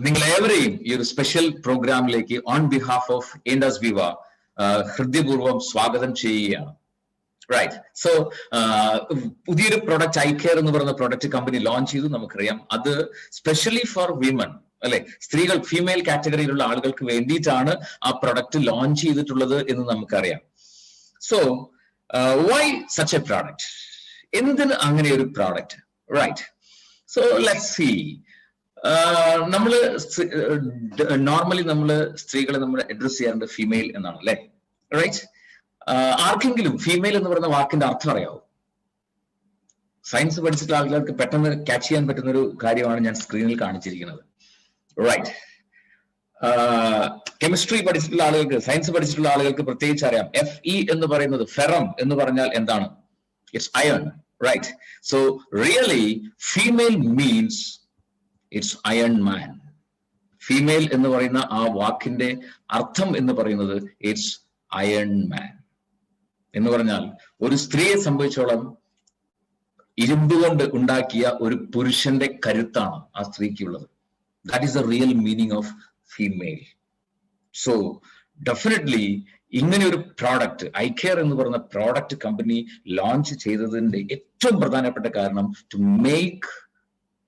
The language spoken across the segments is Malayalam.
നിങ്ങളേവരെയും ഈ ഒരു സ്പെഷ്യൽ പ്രോഗ്രാമിലേക്ക് ഓൺ ബിഹാഫ് ഓഫ് ഇൻഡസ് വിവ ഹൃദയപൂർവ്വം സ്വാഗതം ചെയ്യുകയാണ്. റൈറ്റ്. സോ പുതിയൊരു പ്രൊഡക്റ്റ് ഐകെയർ എന്ന് പറയുന്ന പ്രൊഡക്റ്റ് കമ്പനി ലോഞ്ച് ചെയ്തു, നമുക്കറിയാം. അത് സ്പെഷ്യലി ഫോർ വിമൻ, അല്ലെ, സ്ത്രീകൾ, ഫീമെയിൽ കാറ്റഗറിയിലുള്ള ആളുകൾക്ക് വേണ്ടിയിട്ടാണ് ആ പ്രൊഡക്റ്റ് ലോഞ്ച് ചെയ്തിട്ടുള്ളത് എന്ന് നമുക്കറിയാം. So why such a product? എന്തിന് അങ്ങനെ ഒരു product? Right. So let's see. നമ്മള് നോർമലി നമ്മള് സ്ത്രീകളെ നമ്മൾ അഡ്രസ് ചെയ്യാറുണ്ട് ഫീമെയിൽ എന്നാണ്, അല്ലെ? റൈറ്റ്. ആർക്കെങ്കിലും ഫീമെയിൽ എന്ന് പറയുന്ന വാക്കിന്റെ അർത്ഥം അറിയാവോ? സയൻസ് പഠിച്ചിട്ടുള്ള ആളുകൾക്ക് പെട്ടെന്ന് ക്യാച്ച് ചെയ്യാൻ പറ്റുന്ന ഒരു കാര്യമാണ് ഞാൻ സ്ക്രീനിൽ കാണിച്ചിരിക്കുന്നത്. റൈറ്റ്. കെമിസ്ട്രി പഠിച്ചിട്ടുള്ള ആളുകൾക്ക്, സയൻസ് പഠിച്ചിട്ടുള്ള ആളുകൾക്ക് പ്രത്യേകിച്ച് അറിയാം. Fe എന്ന് പറയുന്നത്, ഫെറം എന്ന് പറഞ്ഞാൽ എന്താണ്? It's iron. Right. So really female means it's iron man. Female എന്ന് പറയുന്ന ആ വാക്കിന്റെ അർത്ഥം എന്ന് പറയുന്നത് ഇറ്റ്സ് അയൺ മാൻ എന്ന് പറഞ്ഞാൽ ഒരു സ്ത്രീയെ സംബന്ധിച്ചോളം ഇരുമ്പ് കൊണ്ട് ഉണ്ടാക്കിയ ഒരു പുരുഷന്റെ കരുത്താണ് ആ സ്ത്രീക്കുള്ളത്. That is the real meaning of female. So definitely ഇങ്ങനെ ഒരു പ്രോഡക്റ്റ് ഐകെയർ എന്ന് പറയുന്ന പ്രോഡക്റ്റ് കമ്പനി ലോഞ്ച് ചെയ്തതിന്റെ ഏറ്റവും പ്രധാനപ്പെട്ട കാരണം to make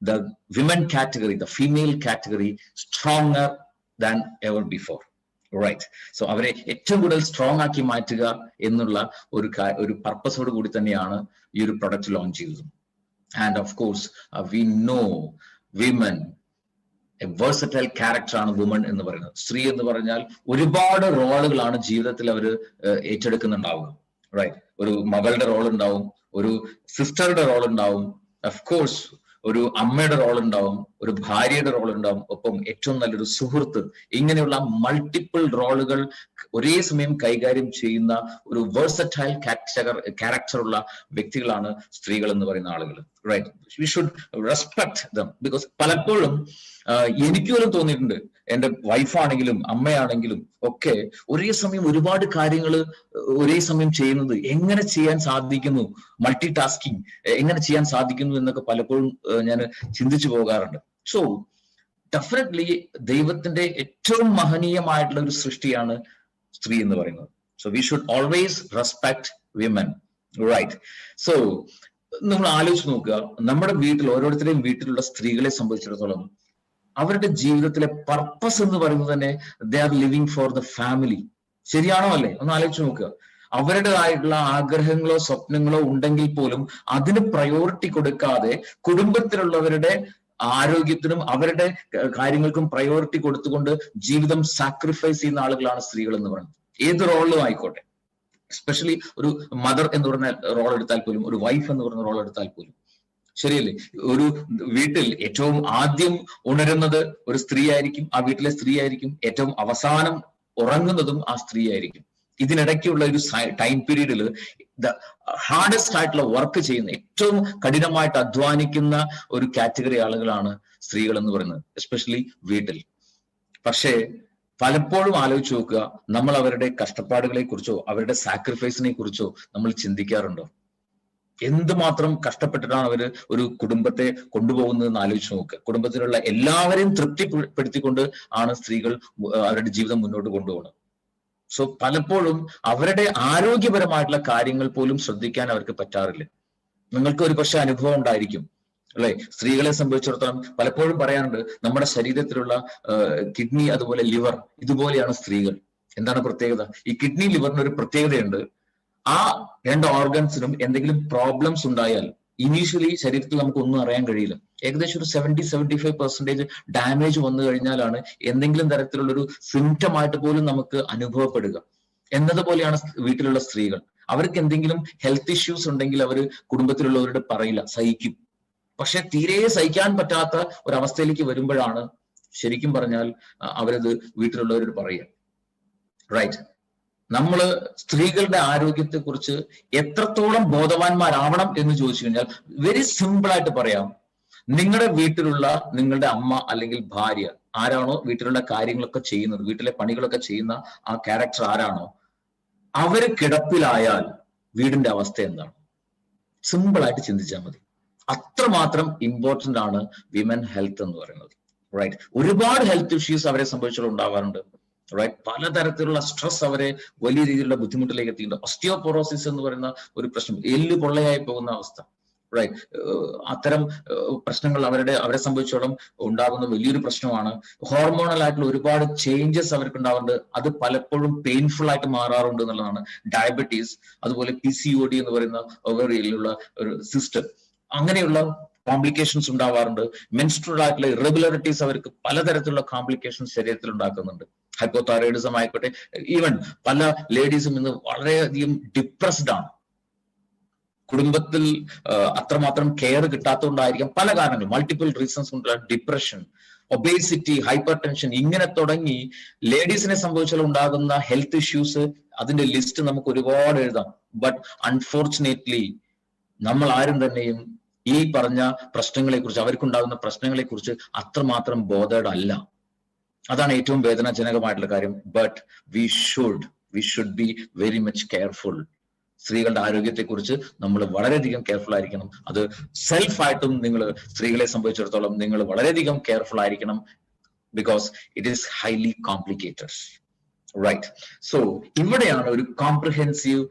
the women category, the female category stronger than ever before. Right. So അവരെ ഏറ്റവും കൂടുതൽ സ്ട്രോങ് ആക്കി മാറ്റുക എന്നുള്ള ഒരു പർപ്പസോട് കൂടി തന്നെയാണ് ഈ ഒരു പ്രൊഡക്റ്റ് ലോഞ്ച് ചെയ്തത്. And of course we know women, A versatile character ആണ് വുമൺ എന്ന് പറയുന്നത്. സ്ത്രീ എന്ന് പറഞ്ഞാൽ ഒരുപാട് റോളുകളാണ് ജീവിതത്തിൽ അവർ ഏറ്റെടുക്കുന്നുണ്ടാവുക. റൈറ്റ്. ഒരു മകളുടെ റോൾ ഉണ്ടാവും, ഒരു സിസ്റ്ററുടെ റോൾ ഉണ്ടാവും, ഓഫ് കോഴ്സ് ഒരു അമ്മയുടെ റോൾ ഉണ്ടാവും, ഒരു ഭാര്യയുടെ റോൾ ഉണ്ടാവും, ഒപ്പം ഏറ്റവും നല്ലൊരു സുഹൃത്ത്. ഇങ്ങനെയുള്ള മൾട്ടിപ്പിൾ റോളുകൾ ഒരേ സമയം കൈകാര്യം ചെയ്യുന്ന ഒരു വേഴ്സറ്റൈൽ ക്യാരക്ടർ ഉള്ള വ്യക്തികളാണ് സ്ത്രീകൾ എന്ന് പറയുന്ന ആളുകൾ. Right. We should respect them. Because പലപ്പോഴും എനിക്ക് പോലും തോന്നിയിട്ടുണ്ട്, എന്റെ വൈഫാണെങ്കിലും അമ്മയാണെങ്കിലും ഒക്കെ ഒരേ സമയം ഒരുപാട് കാര്യങ്ങൾ ഒരേ സമയം ചെയ്യുന്നത് എങ്ങനെ ചെയ്യാൻ സാധിക്കുന്നു, മൾട്ടി ടാസ്കിങ് എങ്ങനെ ചെയ്യാൻ സാധിക്കുന്നു എന്നൊക്കെ പലപ്പോഴും ഞാൻ ചിന്തിച്ചു പോകാറുണ്ട്. സോ ഡെഫിനറ്റ്ലി ദൈവത്തിന്റെ ഏറ്റവും മഹനീയമായിട്ടുള്ള ഒരു സൃഷ്ടിയാണ് സ്ത്രീ എന്ന് പറയുന്നത്. So we should always respect women. Right. So നമ്മൾ ആലോചിച്ച് നോക്കുക, നമ്മുടെ വീട്ടിൽ, ഓരോരുത്തരുടെയും വീട്ടിലുള്ള സ്ത്രീകളെ സംബന്ധിച്ചിടത്തോളം അവരുടെ ജീവിതത്തിലെ പർപ്പസ് എന്ന് പറയുന്നത് തന്നെ they are living for the family. ശരിയാണോ അല്ലേ? ഒന്ന് ആലോചിച്ച് നോക്കുക. അവരുടേതായിട്ടുള്ള ആഗ്രഹങ്ങളോ സ്വപ്നങ്ങളോ ഉണ്ടെങ്കിൽ പോലും അതിന് പ്രയോറിറ്റി കൊടുക്കാതെ കുടുംബത്തിലുള്ളവരുടെ ആരോഗ്യത്തിനും അവരുടെ കാര്യങ്ങൾക്കും പ്രയോറിറ്റി കൊടുത്തുകൊണ്ട് ജീവിതം സാക്രിഫൈസ് ചെയ്യുന്ന ആളുകളാണ് സ്ത്രീകൾ എന്ന് പറയുന്നത്. ഏത് റോളിലും ആയിക്കോട്ടെ. എസ്പെഷ്യലി ഒരു മദർ എന്ന് പറഞ്ഞ റോൾ എടുത്താൽ പോലും, ഒരു വൈഫ് എന്ന് പറയുന്ന റോൾ എടുത്താൽ പോലും, ശരിയല്ലേ? ഒരു വീട്ടിൽ ഏറ്റവും ആദ്യം ഉണരുന്നത് ഒരു സ്ത്രീ ആയിരിക്കും, ആ വീട്ടിലെ സ്ത്രീ ആയിരിക്കും. ഏറ്റവും അവസാനം ഉറങ്ങുന്നതും ആ സ്ത്രീ ആയിരിക്കും. ഇതിനിടയ്ക്കുള്ള ഒരു ടൈം പീരീഡിൽ ഹാർഡസ്റ്റ് ആയിട്ടുള്ള വർക്ക് ചെയ്യുന്ന, ഏറ്റവും കഠിനമായിട്ട് അധ്വാനിക്കുന്ന ഒരു കാറ്റഗറി ആളുകളാണ് സ്ത്രീകൾ എന്ന് പറയുന്നത്, എസ്പെഷ്യലി വീട്ടിൽ. പക്ഷേ പലപ്പോഴും ആലോചിച്ച് നോക്കുക, നമ്മൾ അവരുടെ കഷ്ടപ്പാടുകളെ കുറിച്ചോ അവരുടെ സാക്രിഫൈസിനെ കുറിച്ചോ നമ്മൾ ചിന്തിക്കാറുണ്ടോ? എന്തുമാത്രം കഷ്ടപ്പെട്ടിട്ടാണ് അവര് ഒരു കുടുംബത്തെ കൊണ്ടുപോകുന്നതെന്ന് ആലോചിച്ച് നോക്കുക. കുടുംബത്തിലുള്ള എല്ലാവരെയും തൃപ്തിപ്പെടുത്തിക്കൊണ്ട് ആണ് സ്ത്രീകൾ അവരുടെ ജീവിതം മുന്നോട്ട് കൊണ്ടുപോകുന്നത്. സോ പലപ്പോഴും അവരുടെ ആരോഗ്യപരമായിട്ടുള്ള കാര്യങ്ങൾ പോലും ശ്രദ്ധിക്കാൻ അവർക്ക് പറ്റാറില്ല. നിങ്ങൾക്ക് ഒരു പക്ഷേ അനുഭവം ഉണ്ടായിരിക്കും, അല്ലെ? സ്ത്രീകളെ സംബന്ധിച്ചിടത്തോളം പലപ്പോഴും പറയാറുണ്ട്, നമ്മുടെ ശരീരത്തിലുള്ള കിഡ്നി അതുപോലെ ലിവർ ഇതുപോലെയാണ് സ്ത്രീകൾ. എന്താണ് പ്രത്യേകത? ഈ കിഡ്നി ലിവറിന് ഒരു പ്രത്യേകതയുണ്ട്. ആ രണ്ട് ഓർഗൻസിനും എന്തെങ്കിലും പ്രോബ്ലംസ് ഉണ്ടായാൽ ഇനീഷ്യലി ശരീരത്തിൽ നമുക്ക് ഒന്നും അറിയാൻ കഴിയില്ല. ഏകദേശം ഒരു 70-75% ഡാമേജ് വന്നു കഴിഞ്ഞാലാണ് എന്തെങ്കിലും തരത്തിലുള്ളൊരു സിംറ്റം ആയിട്ട് പോലും നമുക്ക് അനുഭവപ്പെടുക. എന്നതുപോലെയാണ് വീട്ടിലുള്ള സ്ത്രീകൾ. അവർക്ക് എന്തെങ്കിലും ഹെൽത്ത് ഇഷ്യൂസ് ഉണ്ടെങ്കിൽ അവർ കുടുംബത്തിലുള്ളവരോട് പറയില്ല, സഹിക്കും. പക്ഷെ തീരെ സഹിക്കാൻ പറ്റാത്ത ഒരവസ്ഥയിലേക്ക് വരുമ്പോഴാണ് ശരിക്കും പറഞ്ഞാൽ അവരത് വീട്ടിലുള്ളവരോട് പറയുക. റൈറ്റ്. നമ്മള് സ്ത്രീകളുടെ ആരോഗ്യത്തെ കുറിച്ച് എത്രത്തോളം ബോധവാന്മാരാവണം എന്ന് ചോദിച്ചു കഴിഞ്ഞാൽ വെരി സിമ്പിൾ ആയിട്ട് പറയാം. നിങ്ങളുടെ വീട്ടിലുള്ള നിങ്ങളുടെ അമ്മ അല്ലെങ്കിൽ ഭാര്യ ആരാണോ വീട്ടിലുള്ള കാര്യങ്ങളൊക്കെ ചെയ്യുന്നത്, വീട്ടിലെ പണികളൊക്കെ ചെയ്യുന്ന ആ ക്യാരക്ടർ ആരാണോ, അവര് കിടപ്പിലായാൽ വീടിന്റെ അവസ്ഥ എന്താണ്? സിമ്പിൾ ആയിട്ട് ചിന്തിച്ചാൽ മതി. അത്രമാത്രം ഇമ്പോർട്ടന്റ് ആണ് വിമൻ ഹെൽത്ത് എന്ന് പറയുന്നത്. റൈറ്റ്. ഒരുപാട് ഹെൽത്ത് ഇഷ്യൂസ് അവരെ സംബന്ധിച്ചുള്ള ഉണ്ടാവാറുണ്ട്. റൈറ്റ്. പലതരത്തിലുള്ള സ്ട്രെസ് അവരെ വലിയ രീതിയിലുള്ള ബുദ്ധിമുട്ടിലേക്ക് എത്തിയിട്ടുണ്ട്. ഓസ്റ്റിയോപൊറോസിസ് എന്ന് പറയുന്ന ഒരു പ്രശ്നം, എല്ല് പൊള്ളയായി പോകുന്ന അവസ്ഥ. റൈറ്റ്. അത്തരം പ്രശ്നങ്ങൾ അവരെ സംബന്ധിച്ചോളം ഉണ്ടാകുന്ന വലിയൊരു പ്രശ്നമാണ്. ഹോർമോണൽ ആയിട്ടുള്ള ഒരുപാട് ചേഞ്ചസ് അവർക്ക് ഉണ്ടാവുന്നുണ്ട്. അത് പലപ്പോഴും പെയിൻഫുൾ ആയിട്ട് മാറാറുണ്ട് എന്നുള്ളതാണ്. ഡയബറ്റീസ്, അതുപോലെ PCOD എന്ന് പറയുന്ന ഓവറിയിലുള്ള ഒരു സിസ്റ്റം, അങ്ങനെയുള്ള കോംപ്ലിക്കേഷൻസ് ഉണ്ടാവാറുണ്ട്. മെൻസ്ട്രുവൽ ആയിട്ടുള്ള ഇറഗുലറിറ്റീസ് അവർക്ക് പലതരത്തിലുള്ള കോംപ്ലിക്കേഷൻസ് ശരീരത്തിൽ ഉണ്ടാക്കുന്നുണ്ട്. ഹൈപ്പോതൈറോയിഡിസം ആയിക്കോട്ടെ, ഈവൻ പല ലേഡീസും ഇന്ന് വളരെയധികം ഡിപ്രസ്ഡ് ആണ്. കുടുംബത്തിൽ അത്രമാത്രം കെയർ കിട്ടാത്തതുകൊണ്ടായിരിക്കാം, പല കാരണങ്ങൾ, മൾട്ടിപ്പിൾ റീസൺസ് കൊണ്ടുള്ള ഡിപ്രഷൻ, ഒബേസിറ്റി, ഹൈപ്പർ ടെൻഷൻ, ഇങ്ങനെ തുടങ്ങി ലേഡീസിനെ സംബന്ധിച്ചാൽ ഉണ്ടാകുന്ന ഹെൽത്ത് ഇഷ്യൂസ്, അതിന്റെ ലിസ്റ്റ് നമുക്ക് ഒരുപാട് എഴുതാം. ബട്ട് അൺഫോർച്ചുനേറ്റ്ലി നമ്മൾ ആരും തന്നെയും ഈ പറഞ്ഞ പ്രശ്നങ്ങളെ കുറിച്ച്, അവർക്കുണ്ടാകുന്ന പ്രശ്നങ്ങളെ കുറിച്ച് അത്രമാത്രം ബോധേഡ് അല്ല. അതാണ് ഏറ്റവും വേദനാജനകമായിട്ടുള്ള കാര്യം. But we should be very much careful. സ്ത്രീകളുടെ ആരോഗ്യത്തെക്കുറിച്ച് നമ്മൾ വളരെയധികം കെയർഫുൾ ആയിരിക്കണം. അത് സെൽഫായിട്ടും നിങ്ങൾ സ്ത്രീകളെ സംബന്ധിച്ചിടത്തോളം നിങ്ങൾ വളരെയധികം കെയർഫുൾ ആയിരിക്കണം. Because it is highly complicated. Right. So ഇവിടെയാണ് ഒരു comprehensive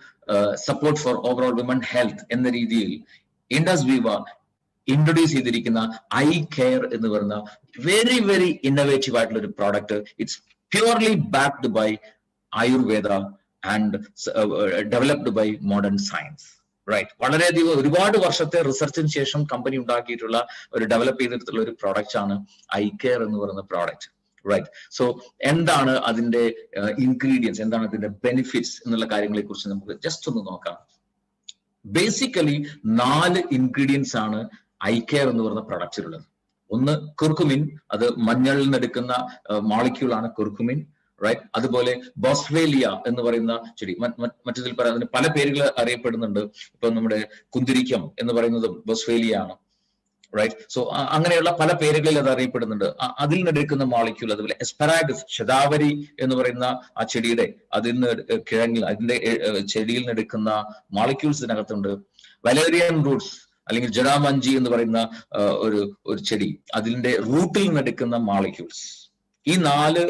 support for overall women health എന്ന രീതിയിൽ ഇൻഡസ് വിവ ഇൻട്രൊഡ്യൂസ് ചെയ്തിരിക്കുന്ന ഐ കെയർ എന്ന് പറയുന്ന വെരി വെരി ഇന്നോവേറ്റീവ് ആയിട്ടുള്ള ഒരു product. It's purely backed by Ayurveda and developed by modern science. Right. വളരെയധികം ഒരുപാട് വർഷത്തെ റിസർച്ചിന് ശേഷം കമ്പനി ഉണ്ടാക്കിയിട്ടുള്ള ഒരു ഡെവലപ്പ് ചെയ്തിട്ടുള്ള ഒരു പ്രോഡക്റ്റ് ആണ് ഐ കെയർ എന്ന് പറയുന്ന പ്രോഡക്റ്റ്. റൈറ്റ്. സോ എന്താണ് അതിന്റെ ഇൻഗ്രീഡിയൻസ്, എന്താണ് അതിന്റെ ബെനിഫിറ്റ്സ് എന്നുള്ള കാര്യങ്ങളെ കുറിച്ച് നമുക്ക് ജസ്റ്റ് ഒന്ന് നോക്കാം. ബേസിക്കലി 4 ഇൻഗ്രീഡിയൻസ് ആണ് ഐ കെയർ എന്ന് പറയുന്ന പ്രൊഡക്റ്റിലുള്ളത്. ഒന്ന് കുർക്കുമിൻ, അത് മഞ്ഞളിൽ നിന്ന് എടുക്കുന്ന മോളിക്യൂൾ ആണ് കുർക്കുമിൻ. റൈറ്റ്. അതുപോലെ ബോസ്വേലിയ എന്ന് പറയുന്ന ചെടി, മറ്റതിൽ പറയുന്നതിന് പല പേരുകൾ അറിയപ്പെടുന്നുണ്ട്. ഇപ്പൊ നമ്മുടെ കുന്തിരിക്കം എന്ന് പറയുന്നതും ബോസ്വേലിയ ആണ്. റൈറ്റ്. സോ അങ്ങനെയുള്ള പല പേരുകളിൽ അത് അറിയപ്പെടുന്നുണ്ട്. അതിൽ നിന്നെടുക്കുന്ന മോളിക്യൂൾ, അതുപോലെ എസ്പെറാഗസ്, ശതാവരി എന്ന് പറയുന്ന ആ ചെടിയുടെ അതിൽ നിന്ന് കിഴങ്ങിൽ, അതിന്റെ ചെടിയിൽ നിന്നെടുക്കുന്ന മോളിക്യൂൾസ് ഇതിനകത്തുണ്ട്. വലേറിയൻ റൂട്ട്സ് അല്ലെങ്കിൽ ജഡാമഞ്ചി എന്ന് പറയുന്ന ഒരു ചെടി, അതിന്റെ റൂട്ടിൽ നിന്നെടുക്കുന്ന മോളിക്യൂൾസ്. ഈ 4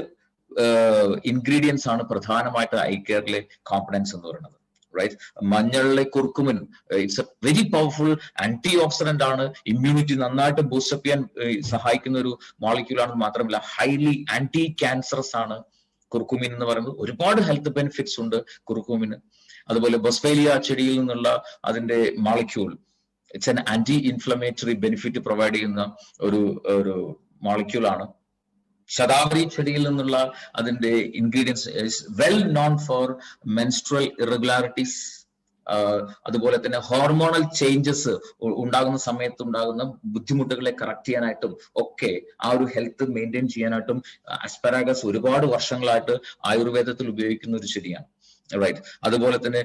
ഇൻഗ്രീഡിയൻസ് ആണ് പ്രധാനമായിട്ട് ഐ കെയറിലെ കോമ്പണൻസ് എന്ന് പറയുന്നത്. റൈറ്റ്. മഞ്ഞളിലെ curcumin, it's a very powerful antioxidant ആണ്. ഇമ്മ്യൂണിറ്റി നന്നായിട്ട് ബൂസ്റ്റപ്പ് ചെയ്യാൻ സഹായിക്കുന്ന ഒരു മോളിക്യൂൾ ആണ്. മാത്രമല്ല ഹൈലി ആന്റി ക്യാൻസറസ് ആണ് കുർക്കുമിൻ എന്ന് പറയുന്നത്. ഒരുപാട് ഹെൽത്ത് ബെനിഫിറ്റ്സ് ഉണ്ട് കുർക്കുമിന്. അതുപോലെ ബൊസ്വേലിയ ചെടിയിൽ നിന്നുള്ള അതിന്റെ molecule, it's an anti inflammatory benefit provide ചെയ്യുന്ന ഒരു മോളിക്യൂൾ ആണ്. ശതാവരി ചെടിയിൽ നിന്നുള്ള അതിന്റെ ingredients is well known for menstrual irregularities. അതുപോലെ തന്നെ ഹോർമോണൽ ചേഞ്ചസ് ഉണ്ടാകുന്ന സമയത്ത് ഉണ്ടാകുന്ന ബുദ്ധിമുട്ടുകളെ കറക്റ്റ് ചെയ്യാനായിട്ടും ഒക്കെ ആ ഒരു ഹെൽത്ത് മെയിൻറ്റെയിൻ ചെയ്യാനായിട്ടും അസ്പെറാഗസ് ഒരുപാട് വർഷങ്ങളായിട്ട് ആയുർവേദത്തിൽ ഉപയോഗിക്കുന്ന ഒരു ചെടിയാണ്. റൈറ്റ്. അതുപോലെ തന്നെ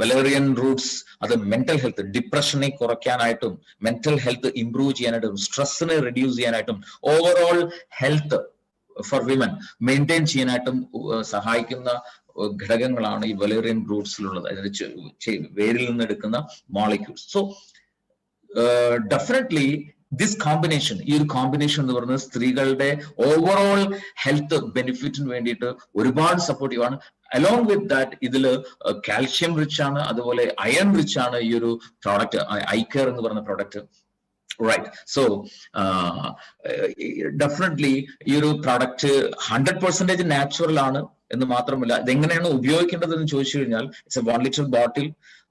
വലേറിയൻ റൂട്ട്സ്, അത് മെന്റൽ ഹെൽത്ത്, ഡിപ്രഷനെ കുറയ്ക്കാനായിട്ടും മെന്റൽ ഹെൽത്ത് ഇംപ്രൂവ് ചെയ്യാനായിട്ടും സ്ട്രെസ്സിനെ റെഡ്യൂസ് ചെയ്യാനായിട്ടും overall health for women maintain ചെയ്യാനായിട്ടും സഹായിക്കുന്ന ഘടകങ്ങളാണ് ഈ വലേറിയൻ റൂട്ട്സിലുള്ളത്, അതിന്റെ വേരിൽ നിന്ന് എടുക്കുന്ന molecules. So definitely this combination, ഈ ഒരു കോമ്പിനേഷൻ എന്ന് പറയുന്നത് സ്ത്രീകളുടെ ഓവറോൾ ഹെൽത്ത് ബെനിഫിറ്റിന് വേണ്ടിയിട്ട് ഒരുപാട് സപ്പോർട്ടീവ് ആണ്. അലോങ് വിത്ത് ദാറ്റ് ഇതില് കാൽഷ്യം റിച്ച് ആണ്, അതുപോലെ അയൺ റിച്ച് ആണ് ഈ ഒരു പ്രോഡക്റ്റ് ഐ കെയർ എന്ന് പറയുന്ന പ്രോഡക്റ്റ്. റൈറ്റ്. സോ ഡെഫിനറ്റ്ലി ഈ ഒരു പ്രോഡക്റ്റ് 100% നാച്ചുറൽ ആണ് എന്ന് മാത്രമല്ല, ഇതെങ്ങനെയാണ് ഉപയോഗിക്കേണ്ടത് എന്ന് ചോദിച്ചു കഴിഞ്ഞാൽ, ഇറ്റ്സ് എ 1 ലിറ്റർ ബോട്ടിൽ.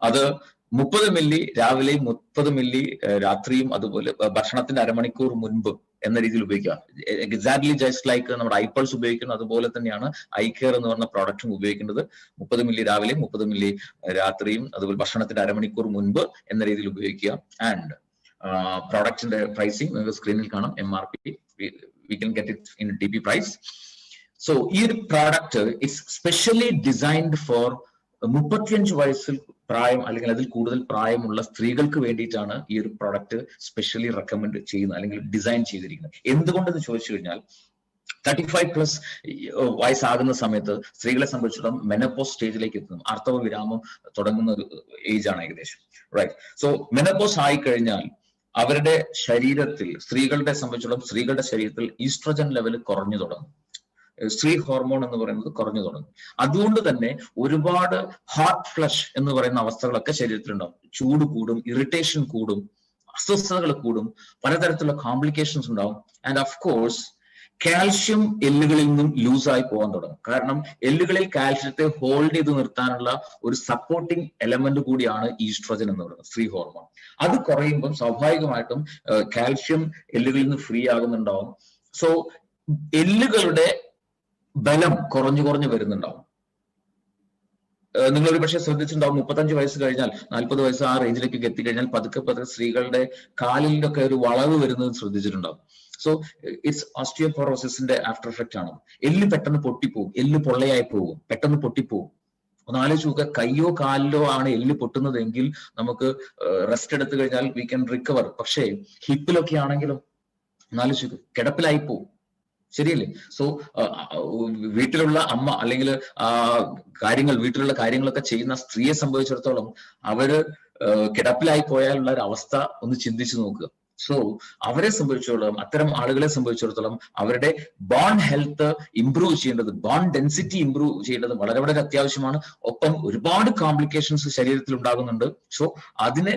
അത് 30 മില്ലി രാവിലെയും 30 മില്ലി രാത്രിയും, അതുപോലെ ഭക്ഷണത്തിന്റെ അരമണിക്കൂർ മുൻപ് എന്ന രീതിയിൽ ഉപയോഗിക്കുക. എക്സാക്ട്ലി ജസ്റ്റ് ലൈക്ക് നമ്മുടെ ഐപ്പൾസ് ഉപയോഗിക്കുന്നത് അതുപോലെ തന്നെയാണ് ഐ കെയർ എന്ന് പറഞ്ഞ പ്രോഡക്റ്റും ഉപയോഗിക്കേണ്ടത്. 30 മില്ലി രാവിലെയും 30 മില്ലി രാത്രിയും, അതുപോലെ ഭക്ഷണത്തിന്റെ അരമണിക്കൂർ മുൻപ് എന്ന രീതിയിൽ ഉപയോഗിക്കുക. ആൻഡ് പ്രോഡക്റ്റിന്റെ പ്രൈസിങ് നിങ്ങൾക്ക് സ്ക്രീനിൽ കാണാം. MRP we can get it in TP price. So ഈ ഒരു product it's specially designed for 35 വയസ്സിൽ പ്രായം അല്ലെങ്കിൽ അതിൽ കൂടുതൽ പ്രായമുള്ള സ്ത്രീകൾക്ക് വേണ്ടിയിട്ടാണ് ഈ ഒരു പ്രോഡക്റ്റ് സ്പെഷ്യലി റെക്കമെൻഡ് ചെയ്യുന്നത് അല്ലെങ്കിൽ ഡിസൈൻ ചെയ്തിരിക്കുന്നത്. എന്തുകൊണ്ടെന്ന് ചോദിച്ചു കഴിഞ്ഞാൽ 35+ വയസ്സാകുന്ന സമയത്ത് സ്ത്രീകളെ സംബന്ധിച്ചിടത്തോളം മെനോപോസ് സ്റ്റേജിലേക്ക് എത്തുന്നു. ആർത്തവ വിരാമം തുടങ്ങുന്ന ഒരു ഏജ് ആണ് ഏകദേശം. റൈറ്റ്. സോ മെനോപോസ് ആയി കഴിഞ്ഞാൽ അവരുടെ ശരീരത്തിൽ, സ്ത്രീകളുടെ സംബന്ധിച്ചിടത്തോളം സ്ത്രീകളുടെ ശരീരത്തിൽ ഈസ്ട്രജൻ ലെവൽ കുറഞ്ഞു തുടങ്ങും. സ്ത്രീ ഹോർമോൺ എന്ന് പറയുന്നത് കുറഞ്ഞു തുടങ്ങും. അതുകൊണ്ട് തന്നെ ഒരുപാട് ഹാർട്ട് ഫ്ലഷ് എന്ന് പറയുന്ന അവസ്ഥകളൊക്കെ ശരീരത്തിലുണ്ടാവും. ചൂട് കൂടും, ഇറിറ്റേഷൻ കൂടും, അസ്വസ്ഥതകൾ കൂടും, പലതരത്തിലുള്ള കോംപ്ലിക്കേഷൻസ് ഉണ്ടാവും. ആൻഡ് ഓഫ് കോഴ്സ് കാൽഷ്യം എല്ലുകളിൽ നിന്നും ലൂസായി പോകാൻ തുടങ്ങും. കാരണം എല്ലുകളിൽ കാൽഷ്യത്തെ ഹോൾഡ് ചെയ്ത് നിർത്താനുള്ള ഒരു സപ്പോർട്ടിങ് എലമെന്റ് കൂടിയാണ് ഈസ്ട്രോജൻ എന്ന് പറയുന്നത്, സ്ത്രീ ഹോർമോൺ. അത് കുറയുമ്പം സ്വാഭാവികമായിട്ടും കാൽഷ്യം എല്ലുകളിൽ നിന്ന് ഫ്രീ ആകുന്നുണ്ടാവും. സോ എല്ലുകളുടെ ബലം കുറഞ്ഞു കുറഞ്ഞു വരുന്നുണ്ടാവും. നിങ്ങൾ ഒരു പക്ഷേ ശ്രദ്ധിച്ചിട്ടുണ്ടാവും, 35 വയസ്സ് കഴിഞ്ഞാൽ, 40 വയസ്സ് ആ റേഞ്ചിലേക്ക് എത്തിക്കഴിഞ്ഞാൽ പതുക്കെ പതുക്കെ സ്ത്രീകളുടെ കാലിലൊക്കെ ഒരു വളവ് വരുന്നത് ശ്രദ്ധിച്ചിട്ടുണ്ടാവും. സോ ഇറ്റ്സ് ഓസ്റ്റിയോപോറോസിന്റെ ആഫ്റ്റർ എഫക്റ്റ് ആണ്. എല്ല് പെട്ടെന്ന് പൊട്ടിപ്പോകും, എല്ല് പൊള്ളയായി പോകും, പെട്ടെന്ന് പൊട്ടിപ്പോകും. ഒന്ന് ആലോചിച്ച് നോക്കുക, കയ്യോ കാലിലോ ആണ് എല്ല് പൊട്ടുന്നതെങ്കിൽ നമുക്ക് റെസ്റ്റ് എടുത്തു കഴിഞ്ഞാൽ വി ക്യാൻ റിക്കവർ. പക്ഷേ ഹിപ്പിലൊക്കെ ആണെങ്കിലും ഒന്നാലോചിച്ച് നോക്കുക, കിടപ്പിലായി പോകും. ശരിയല്ലേ? സോ വീട്ടിലുള്ള അമ്മ അല്ലെങ്കിൽ വീട്ടിലുള്ള കാര്യങ്ങളൊക്കെ ചെയ്യുന്ന സ്ത്രീയെ സംബന്ധിച്ചിടത്തോളം അവര് കിടപ്പിലായി പോയാലുള്ള ഒരു അവസ്ഥ ഒന്ന് ചിന്തിച്ചു നോക്കുക. സോ അവരെ സംബന്ധിച്ചിടത്തോളം, അത്തരം ആളുകളെ സംബന്ധിച്ചിടത്തോളം അവരുടെ ബോൺ ഹെൽത്ത് ഇംപ്രൂവ് ചെയ്യേണ്ടത്, ബോൺ ഡെൻസിറ്റി ഇംപ്രൂവ് ചെയ്യേണ്ടത് വളരെ വളരെ അത്യാവശ്യമാണ്. ഒപ്പം ഒരുപാട് കോംപ്ലിക്കേഷൻസ് ശരീരത്തിൽ ഉണ്ടാകുന്നുണ്ട്. സോ അതിനെ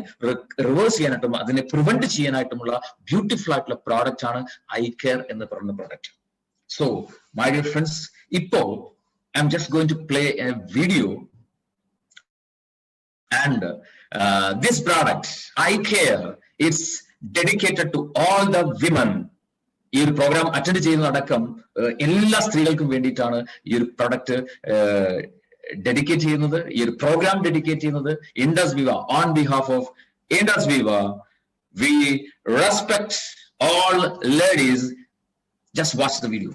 റിവേഴ്സ് ചെയ്യാനായിട്ടും അതിനെ പ്രിവെന്റ് ചെയ്യാനായിട്ടുമുള്ള ബ്യൂട്ടിഫുൾ ആയിട്ടുള്ള പ്രോഡക്റ്റ് ആണ് ഐ കെയർ എന്ന് പറയുന്ന product. So, my dear friends, ഇപ്പോൾ I'm just going to play a video, and this product, eye care, is dedicated to all the women. ഈ ഒരു പ്രോഗ്രാം അറ്റൻഡ് ചെയ്യുന്നതടക്കം എല്ലാ സ്ത്രീകൾക്കും വേണ്ടിയിട്ടാണ് ഈ ഒരു പ്രൊഡക്റ്റ് ഡെഡിക്കേറ്റ് ചെയ്യുന്നത്, ഈ ഒരു പ്രോഗ്രാം ഡെഡിക്കേറ്റ് ചെയ്യുന്നത്. ഇൻഡസ് വിവ, ഓൺ ബിഹാഫ് ഓഫ് ഇൻഡസ് വിവ, we respect all ladies. Just watch the video.